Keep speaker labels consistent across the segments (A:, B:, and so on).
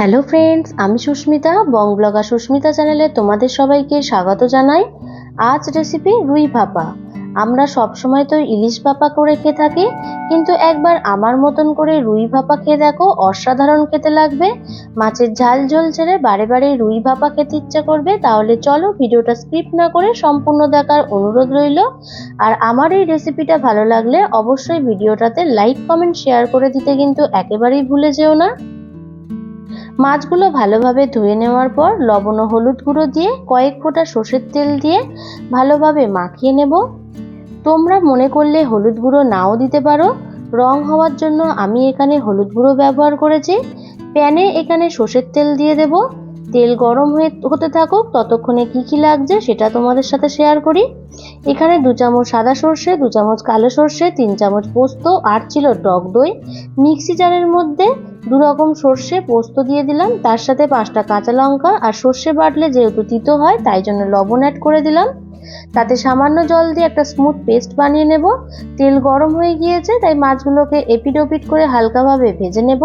A: Hello friends, আমি সুস্মিতা, বং blogger Susmita চ্যানেলে তোমাদের সবাইকে স্বাগত জানাই। আজ রেসিপি রুই ভাপা। আমরা সবসময় তো ইলিশ ভাপা করে খেয়ে থাকি, কিন্তু একবার আমার মতন করে রুই ভাপা খেয়ে দেখো, অসাধারণ খেতে লাগবে। মাছের ঝাল ঝোল ছেড়ে বারে বারে রুই ভাপা খেতে ইচ্ছা করবে। তাহলে চলো ভিডিওটা স্কিপ না করে সম্পূর্ণ দেখার অনুরোধ রইল। আর আমার এই রেসিপিটা ভালো লাগলে অবশ্যই ভিডিওটাতে লাইক কমেন্ট শেয়ার করে দিতে কিন্তু একেবারেই ভুলে যেও না। মাছগুলো ভালোভাবে ধুয়ে নেওয়ার পর লবণ ও হলুদ গুঁড়ো দিয়ে কয়েক ফোঁটা সর্ষের তেল দিয়ে ভালোভাবে মাখিয়ে নেব। তোমরা মনে করলে হলুদ গুঁড়ো নাও দিতে পারো, রং হওয়ার জন্য আমি এখানে হলুদ গুঁড়ো ব্যবহার করেছি। প্যানে এখানে সর্ষের তেল দিয়ে দেব। তেল গরম হতে থাকুক, ততক্ষণে কি লাগছে সেটা তোমাদের সাথে শেয়ার করি। এখানে 2 চামচ সাদা সর্ষে, 2 চামচ কালো সর্ষে, 3 চামচ পোস্ত আর ছিল টক দই। মিক্সি জারের মধ্যে 2 রকম সর্ষে পোস্ত দিয়ে দিলাম, তার সাথে 5টা কাঁচা লঙ্কা আর সর্ষে বাটলে যেহেতু তিতো হয় তাই জন্য লবণ অ্যাড করে দিলাম। তাতে সামান্য জল দিয়ে একটা স্মুথ পেস্ট বানিয়ে নেব। তেল গরম হয়ে গিয়েছে, তাই মাছগুলোকে এপিট ওপিট করে হালকাভাবে ভেজে নেব।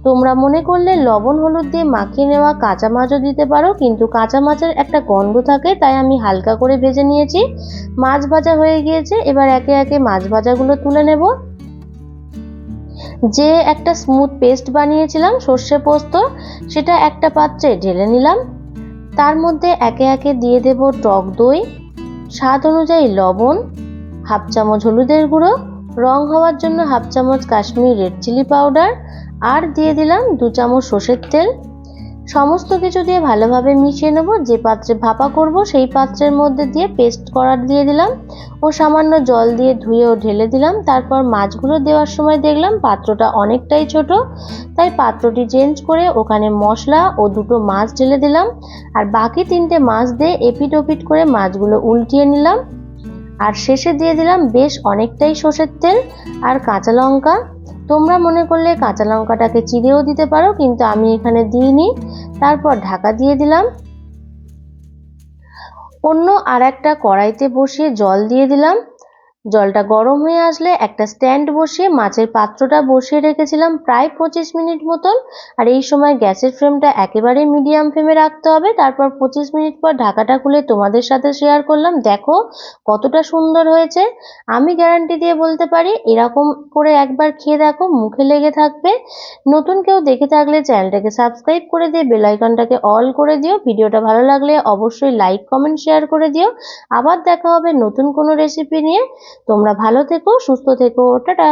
A: তোমরা মনে করলে লবণ হলুদ দিয়ে মাখিয়ে নেওয়া কাঁচা মাছও দিতে পারো, কিন্তু কাঁচা মাছের একটা গন্ধ থাকে, তাই আমি হালকা করে ভেজে নিয়েছি। মাছ ভাজা হয়ে গিয়েছে, এবার একে একে মাছ ভাজাগুলো তুলে নেব। যে একটা স্মুথ পেস্ট বানিয়েছিলাম সর্ষে পোস্ত, সেটা একটা পাত্রে ঢেলে নিলাম। তার মধ্যে একে একে দিয়ে দেব টক দই, স্বাদ অনুযায়ী লবণ, হাফ চামচ হলুদের গুঁড়ো, রং হওয়ার জন্য হাফ চামচ কাশ্মীরি রেড চিলি পাউডার, আর দিয়ে দিলাম 2 চামচ সর্ষের তেল। সমস্ত কিছু দিয়ে ভালোভাবে মিশিয়ে নেব। যে পাত্রে ভাপা করব সেই পাত্রের মধ্যে দিয়ে পেস্ট করা দিয়ে দিলাম ও সামান্য জল দিয়ে ধুয়ে ও ঢেলে দিলাম। তারপর মাছগুলো দেওয়ার সময় দেখলাম পাত্রটা অনেকটাই ছোট, তাই পাত্রটি চেঞ্জ করে ওখানে মশলা ও 2টো মাছ ঢেলে দিলাম। আর বাকি 3টে মাছ দিয়ে এপিট ওপিট করে মাছগুলো উল্টিয়ে নিলাম। আর শেষে দিয়ে দিলাম বেশ অনেকটাই সর্ষের তেল আর কাঁচা লঙ্কা। তোমরা মনে করলে কাঁচা লঙ্কাটাকে চিড়েও দিতে পারো, কিন্তু আমি এখানে দিইনি। তারপর ঢাকা দিয়ে দিলাম। অন্য আর একটা কড়াইতে বসিয়ে জল দিয়ে দিলাম। জলটা গরম হয়ে আসলে একটা স্ট্যান্ড বসিয়ে মাছের পাত্রটা বসিয়ে রেখেছিলাম প্রায় 25 মিনিট মতন। আর এই সময় গ্যাসের ফ্লেমটা একেবারে মিডিয়াম ফ্লেমে রাখতে হবে। তারপর 25 মিনিট পর ঢাকাটা খুলে তোমাদের সাথে শেয়ার করলাম, দেখো কতটা সুন্দর হয়েছে। আমি গ্যারান্টি দিয়ে বলতে পারি, এরকম করে একবার খেয়ে দেখো, মুখে লেগে থাকবে। নতুন কেউ দেখে থাকলে চ্যানেলটাকে সাবস্ক্রাইব করে দিয়ে বেল আইকনটাকে অল করে দিও। ভিডিওটা ভালো লাগলে অবশ্যই লাইক কমেন্ট শেয়ার করে দিও। আবার দেখা হবে নতুন কোনো রেসিপি নিয়ে। তোমরা ভালো থেকো, সুস্থ থেকো, টাটা।